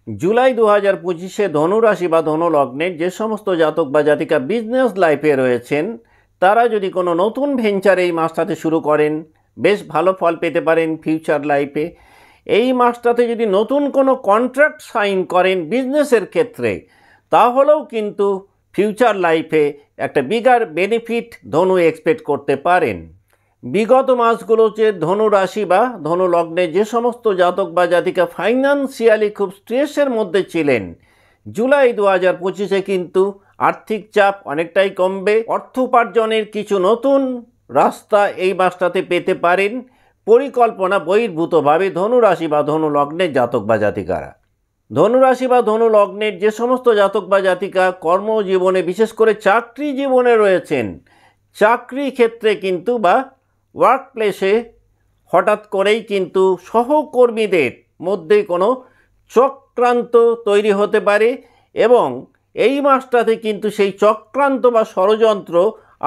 জুলাই 2025-এ ধনুরাশি বা ধনুলগ্নের যে সমস্ত জাতক বা জাতিকা বিজনেস লাইফে রয়েছেন তারা যদি কোনো নতুন ভেঞ্চার এই মাসটাতে শুরু করেন বেশ ভালো ফল পেতে পারেন ফিউচার লাইফে। এই মাসটাতে যদি নতুন কোনো কন্ট্রাক্ট সাইন করেন বিজনেসের ক্ষেত্রে তাহলেও কিন্তু ফিউচার লাইফে একটা বিগার বেনিফিট ধনু এক্সপেক্ট করতে পারেন। বিগত মাসগুলোতে ধনু রাশি বা ধনু লগ্নে যে সমস্ত জাতক বা জাতিকা ফাইন্যান্সিয়ালি খুব স্ট্রেসের মধ্যে ছিলেন জুলাই 2025-এ কিন্তু আর্থিক চাপ অনেকটাই কমবে। অর্থ উপার্জনের কিছু নতুন রাস্তা এই মাসটাতে পেতে পারেন পরিকল্পনা বহির্ভূতভাবে ধনুরাশি বা ধনু লগ্নের জাতক বা জাতিকারা। ধনুরাশি বা ধনু লগ্নের যে সমস্ত জাতক বা জাতিকা কর্মজীবনে বিশেষ করে চাকরি জীবনে রয়েছেন চাকরি ক্ষেত্রে কিন্তু বা ওয়ার্ক প্লেসে হঠাৎ করেই কিন্তু সহকর্মীদের মধ্যে কোনো চক্রান্ত তৈরি হতে পারে এবং এই মাসটাতে কিন্তু সেই চক্রান্ত বা ষড়যন্ত্র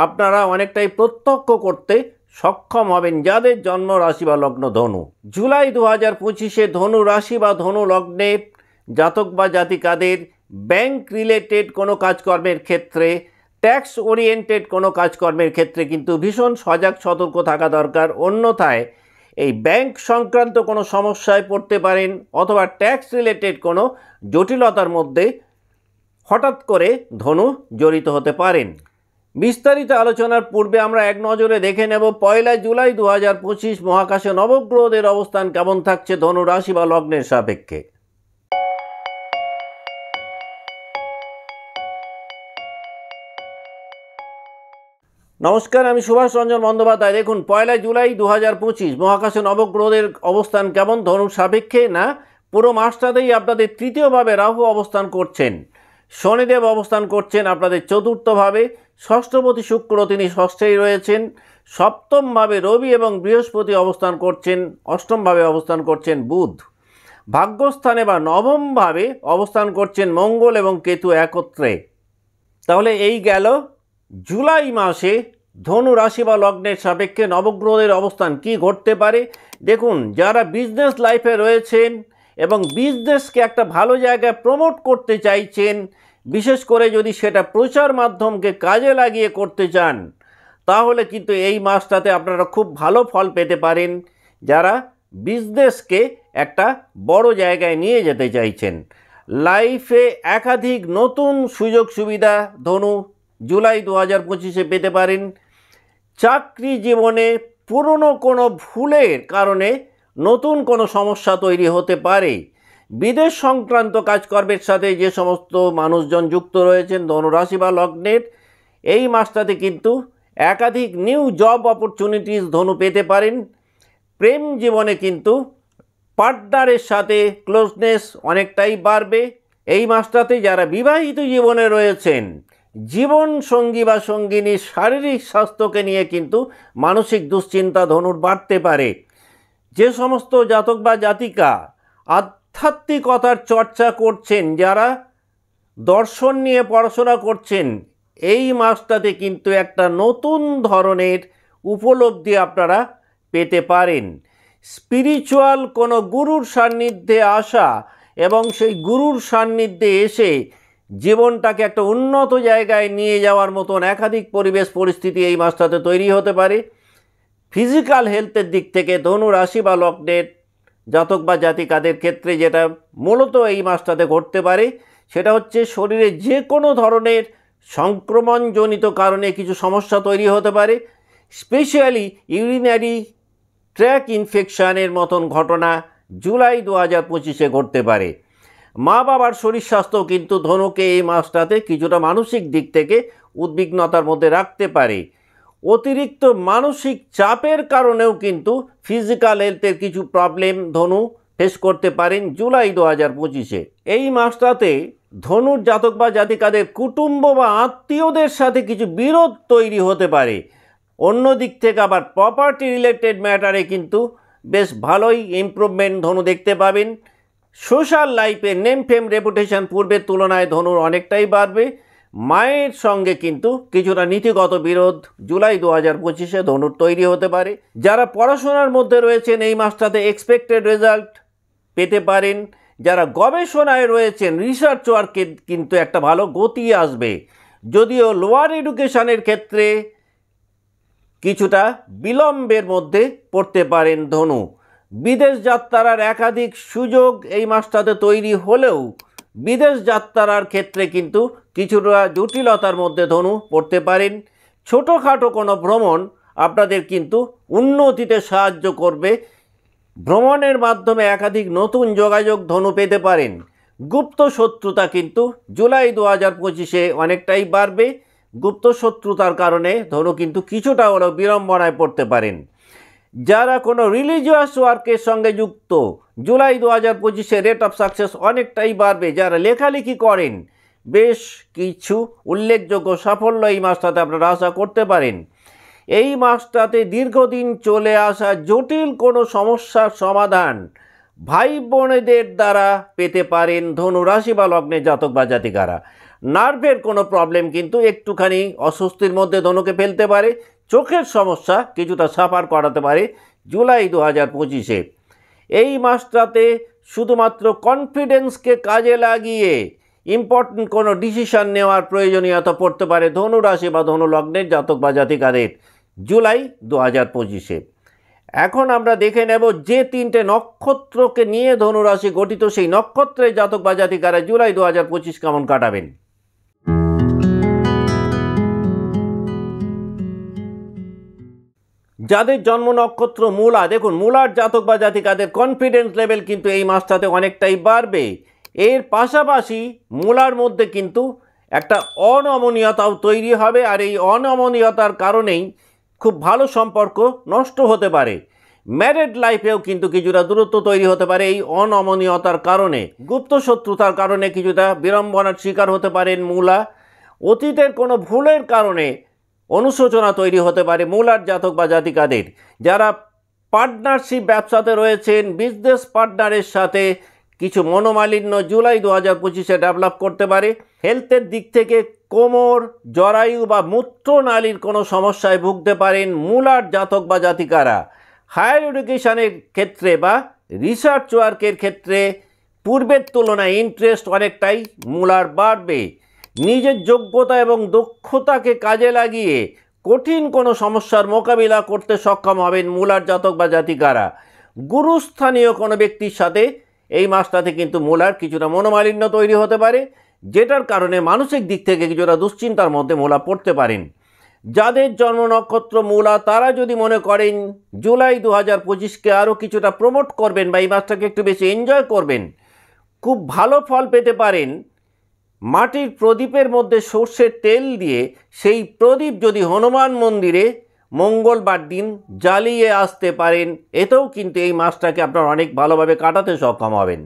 আপনারা অনেকটাই প্রত্যক্ষ করতে সক্ষম হবেন যাদের জন্ম রাশি বা লগ্ন ধনু। জুলাই 2025-এ ধনু রাশি বা ধনু লগ্নের জাতক বা জাতিকাদের ব্যাংক রিলেটেড কোনো কাজকর্মের ক্ষেত্রে ট্যাক্স ওরিয়েন্টেড কোনো কাজকর্মের ক্ষেত্রে কিন্তু ভীষণ সজাগ সতর্ক থাকা দরকার, অন্যথায় এই ব্যাংক সংক্রান্ত কোনো সমস্যায় পড়তে পারেন অথবা ট্যাক্স রিলেটেড কোনো জটিলতার মধ্যে হঠাৎ করে ধনু জড়িত হতে পারেন। বিস্তারিত আলোচনার পূর্বে আমরা এক নজরে দেখে নেব 1 জুলাই 2025 মহাকাশে নবগ্রহদের অবস্থান কেমন থাকছে ধনু রাশি বা লগ্নের সাপেক্ষে। নমস্কার, আমি সুভাষ রঞ্জন বন্দ্যোপাধ্যায়। দেখুন 1 জুলাই 2025 মহাকাশে নবগ্রহদের অবস্থান কেমন ধনুর সাপেক্ষে না পুরো মাসটাতেই আপনাদের তৃতীয়ভাবে রাহু অবস্থান করছেন, শনিদেব অবস্থান করছেন আপনাদের চতুর্থভাবে, ষষ্ঠপতি শুক্র তিনি ষষ্ঠেই রয়েছেন, সপ্তমভাবে রবি এবং বৃহস্পতি অবস্থান করছেন, অষ্টমভাবে অবস্থান করছেন বুধ, ভাগ্যস্থানে বা নবমভাবে অবস্থান করছেন মঙ্গল এবং কেতু একত্রে। তাহলে এই গেল জুলাই মাসে ধনু রাশি বা লগ্নের সাপেক্ষে নবগ্রহদের অবস্থান কি ঘটতে পারে। দেখুন, যারা বিজনেস লাইফে রয়েছেন এবং বিজনেসকে একটা ভালো জায়গায় প্রমোট করতে চাইছেন, বিশেষ করে যদি সেটা প্রচার মাধ্যমকে কাজে লাগিয়ে করতে চান তাহলে কিন্তু এই মাসটাতে আপনারা খুব ভালো ফল পেতে পারেন। যারা বিজনেসকে একটা বড় জায়গায় নিয়ে যেতে চাইছেন, লাইফে একাধিক নতুন সুযোগ সুবিধা ধনু জুলাই 2025-এ পেতে পারেন। চাকরি জীবনে পুরনো কোনো ভুলের কারণে নতুন কোনো সমস্যা তৈরি হতে পারে। বিদেশ সংক্রান্ত কাজকর্মের সাথে যে সমস্ত মানুষজন যুক্ত রয়েছেন ধনুরাশি বা লগ্নের, এই মাসটাতে কিন্তু একাধিক নিউ জব অপরচুনিটিস ধনু পেতে পারেন। প্রেম জীবনে কিন্তু পার্টনারের সাথে ক্লোজনেস অনেকটাই বাড়বে। এই মাসটাতে যারা বিবাহিত জীবনে রয়েছেন জীবন সঙ্গী বা সঙ্গিনীর শারীরিক স্বাস্থ্যকে নিয়ে কিন্তু মানসিক দুশ্চিন্তা ধনুর বাড়তে পারে। যে সমস্ত জাতক বা জাতিকা আধ্যাত্মিকতার চর্চা করছেন, যারা দর্শন নিয়ে পড়াশোনা করছেন, এই মাসটাতে কিন্তু একটা নতুন ধরনের উপলব্ধি আপনারা পেতে পারেন। স্পিরিচুয়াল কোনো গুরুর সান্নিধ্যে আসা এবং সেই গুরুর সান্নিধ্যে এসে জীবনটাকে একটা উন্নত জায়গায় নিয়ে যাওয়ার মতন একাধিক পরিবেশ পরিস্থিতি এই মাসটাতে তৈরি হতে পারে। ফিজিক্যাল হেলথের দিক থেকে ধনু রাশি বা লগ্নের জাতক বা জাতিকাদের ক্ষেত্রে যেটা মূলত এই মাসটাতে ঘটতে পারে সেটা হচ্ছে শরীরে যে কোনো ধরনের সংক্রমণজনিত কারণে কিছু সমস্যা তৈরি হতে পারে। স্পেশালি ইউরিনারি ট্র্যাক ইনফেকশানের মতন ঘটনা জুলাই 2025-এ ঘটতে পারে। মা বাবার শরীর স্বাস্থ্য কিন্তু ধনুকে এই মাসটাতে কিছুটা মানসিক দিক থেকে উদ্বিগ্নতার মধ্যে রাখতে পারে। অতিরিক্ত মানসিক চাপের কারণেও কিন্তু ফিজিক্যাল হেলথের কিছু প্রবলেম ধনু ফেস করতে পারেন জুলাই 2025-এ। এই মাসটাতে ধনুর জাতক বা জাতিকাদের কুটুম্ব বা আত্মীয়দের সাথে কিছু বিরোধ তৈরি হতে পারে। অন্য দিক থেকে আবার প্রপার্টি রিলেটেড ম্যাটারে কিন্তু বেশ ভালোই ইমপ্রুভমেন্ট ধনু দেখতে পাবেন। সোশ্যাল লাইফে নেম ফেম রেপুটেশন পূর্বের তুলনায় ধনুর অনেকটাই বাড়বে। মায়ের সঙ্গে কিন্তু কিছুটা নীতিগত বিরোধ জুলাই 2025-এ ধনুর তৈরি হতে পারে। যারা পড়াশোনার মধ্যে রয়েছেন এই মাসটাতে এক্সপেক্টেড রেজাল্ট পেতে পারেন। যারা গবেষণায় রয়েছেন, রিসার্চ ওয়ার্কে কিন্তু একটা ভালো গতি আসবে। যদিও লোয়ার এডুকেশনের ক্ষেত্রে কিছুটা বিলম্বের মধ্যে পড়তে পারেন ধনু। বিদেশ যাত্রার একাধিক সুযোগ এই মাসটাতে তৈরি হলেও বিদেশ যাত্রার ক্ষেত্রে কিন্তু কিছুটা জটিলতার মধ্যে ধনু পড়তে পারেন। ছোটোখাটো কোনো ভ্রমণ আপনাদের কিন্তু উন্নতিতে সাহায্য করবে। ভ্রমণের মাধ্যমে একাধিক নতুন যোগাযোগ ধনু পেতে পারেন। গুপ্ত শত্রুতা কিন্তু জুলাই 2025-এ অনেকটাই বাড়বে। গুপ্ত শত্রুতার কারণে ধনু কিন্তু কিছুটা হলেও বিড়ম্বনায় পড়তে পারেন। যারা কোনো রিলিজিয়াস ওয়ার্কের সঙ্গে যুক্ত, জুলাই 2025-এ রেট অফ সাকসেস অনেকটাই বাড়বে। যারা লেখালেখি করেন, বেশ কিছু উল্লেখযোগ্য সাফল্য এই মাসটাতে আপনারা আশা করতে পারেন। এই মাসটাতে দীর্ঘদিন চলে আসা জটিল কোনো সমস্যার সমাধান ভাই বোনেদের দ্বারা পেতে পারেন ধনু রাশি বা লগ্নের জাতক বা জাতিকারা। নার্ভের কোনো প্রবলেম কিন্তু একটুখানি অস্বস্তির মধ্যে ধনুকে ফেলতে পারে। চোখের সমস্যা কিছুটা সাফার করাতে পারে জুলাই 2025-এ। এই মাসটাতে শুধুমাত্র কনফিডেন্সকে কাজে লাগিয়ে ইম্পর্টেন্ট কোনো ডিসিশন নেওয়ার প্রয়োজনীয়তা পড়তে পারে ধনু রাশি বা ধনু লগ্নের জাতক বা জাতিকাদের জুলাই 2025-এ। এখন আমরা দেখে নেব যে তিনটে নক্ষত্রকে নিয়ে ধনুরাশি গঠিত, সেই নক্ষত্রের জাতক বা জাতিকারা জুলাই 2025 কেমন কাটাবেন। যাদের জন্ম নক্ষত্র মূলা, দেখুন মূলার জাতক বা জাতিকাদের কনফিডেন্স লেভেল কিন্তু এই মাসটাতে অনেকটাই বাড়বে। এর পাশাপাশি মূলার মধ্যে কিন্তু একটা অনমনীয়তাও তৈরি হবে, আর এই অনমনীয়তার কারণেই খুব ভালো সম্পর্ক নষ্ট হতে পারে। ম্যারেড লাইফেও কিন্তু কিছুটা দূরত্ব তৈরি হতে পারে এই অনমনীয়তার কারণে। গুপ্ত শত্রুতার কারণে কিছুটা বিড়ম্বনার শিকার হতে পারেন মূলা। অতীতের কোনো ভুলের কারণে অনুশোচনা তৈরি হতে পারে মূলার জাতক বা জাতিকাদের। যারা পার্টনারশিপ ব্যবসাতে রয়েছেন, বিজনেস পার্টনারের সাথে কিছু মনোমালিন্য জুলাই 2025-এ ডেভেলপ করতে পারে। হেলথের দিক থেকে কোমর, জরায়ু বা মূত্রনালীর কোনো সমস্যায় ভুগতে পারেন মূলার জাতক বা জাতিকারা। হায়ার এডুকেশনের ক্ষেত্রে বা রিসার্চ ওয়ার্কের ক্ষেত্রে পূর্বের তুলনায় ইন্টারেস্ট অনেকটাই মূলার বাড়বে। নিজের যোগ্যতা এবং দক্ষতাকে কাজে লাগিয়ে কঠিন কোনো সমস্যার মোকাবিলা করতে সক্ষম হবেন মূলার জাতক বা জাতিকারা। গুরুস্থানীয় কোনো ব্যক্তির সাথে এই মাসটাতে কিন্তু মূলার কিছুটা মনোমালিন্য তৈরি হতে পারে, যেটার কারণে মানসিক দিক থেকে কিছুটা দুশ্চিন্তার মধ্যে মূলা পড়তে পারেন। যাদের জন্ম নক্ষত্র মূলা, তারা যদি মনে করেন জুলাই 2025-কে আরও কিছুটা প্রমোট করবেন বা এই মাসটাকে একটু বেশি এনজয় করবেন, খুব ভালো ফল পেতে পারেন। মাটির প্রদীপের মধ্যে সর্ষের তেল দিয়ে সেই প্রদীপ যদি হনুমান মন্দিরে মঙ্গলবার দিন জ্বালিয়ে আসতে পারেন, এতেও কিন্তু এই মাসটাকে আপনারা অনেক ভালোভাবে কাটাতে সক্ষম হবেন।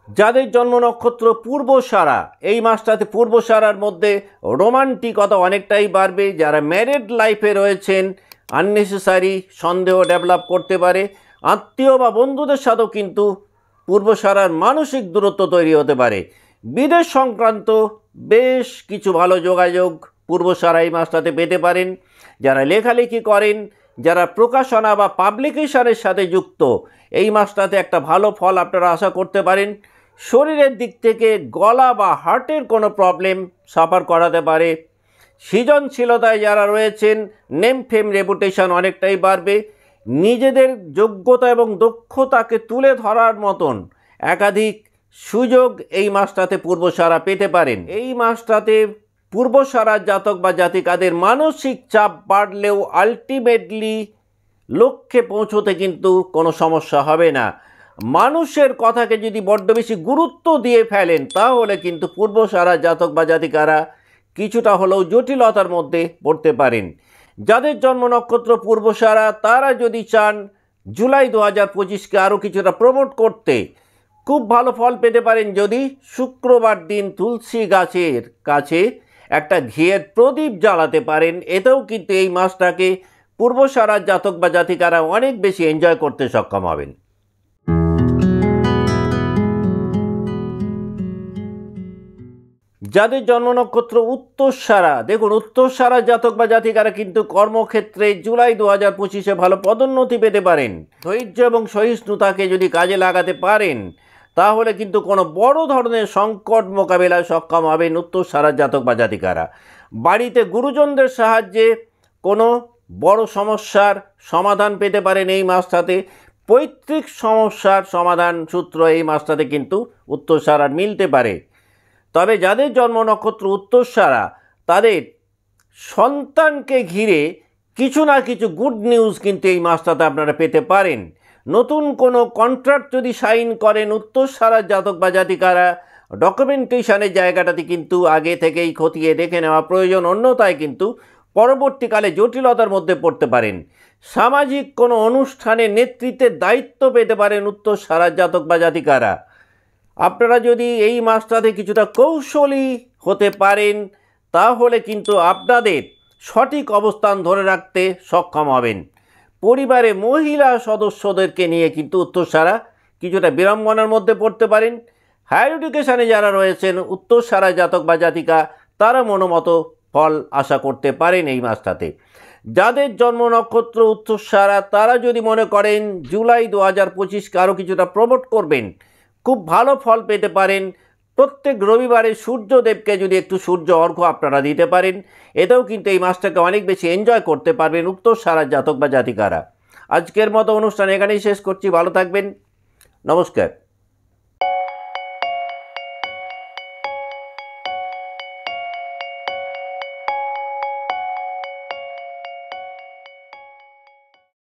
যাদের জন্ম নক্ষত্র পূর্বসারা, এই মাসটাতে পূর্বসারার মধ্যে রোমান্টিকতা অনেকটাই বাড়বে। যারা ম্যারেড লাইফে রয়েছেন, আননেসেসারি সন্দেহ ডেভেলপ করতে পারে। আত্মীয় বা বন্ধুদের সাথেও কিন্তু পূর্বসারার মানসিক দূরত্ব তৈরি হতে পারে। বিদেশ সংক্রান্ত বেশ কিছু ভালো যোগাযোগ পূর্বসারা এই মাসটাতে পেতে পারেন। যারা লেখালেখি করেন, যারা প্রকাশনা বা পাবলিকেশনের সাথে যুক্ত, এই মাসটাতে একটা ভালো ফল আপনারা আশা করতে পারেন। শরীরের দিক থেকে গলা বা হার্টের কোনো প্রবলেম সাফার করাতে পারে। সৃজনশীলতায় যারা রয়েছেন, নেম ফেম রেপুটেশন অনেকটাই বাড়বে। নিজেদের যোগ্যতা এবং দক্ষতাকে তুলে ধরার মতন একাধিক সুযোগ এই মাসটাতে পূর্বসারা পেতে পারেন। এই মাসটাতে পূর্বসারার জাতক বা জাতিকাদের মানসিক চাপ বাড়লেও আলটিমেটলি লক্ষ্যে পৌঁছতে কিন্তু কোনো সমস্যা হবে না। মানুষের কথাকে যদি বড্ড বেশি গুরুত্ব দিয়ে ফেলেন, তাহলে কিন্তু পূর্বসারা জাতক বা জাতিকারা কিছুটা হলেও জটিলতার মধ্যে পড়তে পারেন। যাদের জন্ম নক্ষত্র পূর্বসারা, তারা যদি চান জুলাই 2025-কে আরও কিছুটা প্রমোট করতে, খুব ভালো ফল পেতে পারেন যদি শুক্রবার দিন তুলসী গাছের কাছে একটা ঘিয়ের প্রদীপ জ্বালাতে পারেন। এতেও কিন্তু এই মাসটাকে পূর্বসারার জাতক বা জাতিকারা অনেক বেশি এনজয় করতে সক্ষম হবেন। যাদের জন্ম নক্ষত্র উত্তরসারা, দেখুন উত্তরসারা জাতক বা জাতিকারা কিন্তু কর্মক্ষেত্রে জুলাই 2025-এ ভালো পদোন্নতি পেতে পারেন। ধৈর্য এবং সহিষ্ণুতাকে যদি কাজে লাগাতে পারেন তাহলে কিন্তু কোনো বড় ধরনের সংকট মোকাবেলায় সক্ষম হবেন উত্তরসারা জাতক বা জাতিকারা। বাড়িতে গুরুজনদের সাহায্যে কোনো বড় সমস্যার সমাধান পেতে পারেন এই মাসটাতে। পৈতৃক সমস্যার সমাধান সূত্র এই মাসটাতে কিন্তু উত্তরসারার মিলতে পারে। তবে যাদের জন্ম নক্ষত্র উত্তরসারা তাদের সন্তানকে ঘিরে কিছু না কিছু গুড নিউজ কিন্তু এই মাসটাতে আপনারা পেতে পারেন। নতুন কোনো কন্ট্রাক্ট যদি সাইন করেন উত্তরসারা জাতক বা জাতিকারা, ডকুমেন্টেশনের জায়গাটাতে কিন্তু আগে থেকেই খতিয়ে দেখে নেওয়া প্রয়োজন, অন্যথায় কিন্তু পরবর্তীকালে জটিলতার মধ্যে পড়তে পারেন। সামাজিক কোনো অনুষ্ঠানের নেতৃত্বের দায়িত্ব পেতে পারেন উত্তরসারা জাতক বা জাতিকারা। আপনারা যদি এই মাসটাতে কিছুটা কৌশলী হতে পারেন তাহলে কিন্তু আপনাদের সঠিক অবস্থান ধরে রাখতে সক্ষম হবেন। পরিবারে মহিলা সদস্যদেরকে নিয়ে কিন্তু উত্তরসারা কিছুটা বিড়ম্বনার মধ্যে পড়তে পারেন। হায়ার এডুকেশানে যারা রয়েছেন উত্তরসারা জাতক বা জাতিকা তারা মনোমতো ফল আশা করতে পারেন এই মাসটাতে। যাদের জন্ম নক্ষত্র উত্তরসারা তারা যদি মনে করেন জুলাই 2025-কে আরও কিছুটা প্রমোট করবেন, খুব ভালো ফল পেতে পারেন। প্রত্যেক রবিবারে সূর্যদেবকে যদি একটু সূর্য অর্ঘ্য আপনারা দিতে পারেন, এতেও কিন্তু এই মাসটাকে অনেক বেশি এনজয় করতে পারবেন উত্তরসারা জাতক বা জাতিকারা। আজকের মতো অনুষ্ঠান এখানেই শেষ করছি। ভালো থাকবেন, নমস্কার।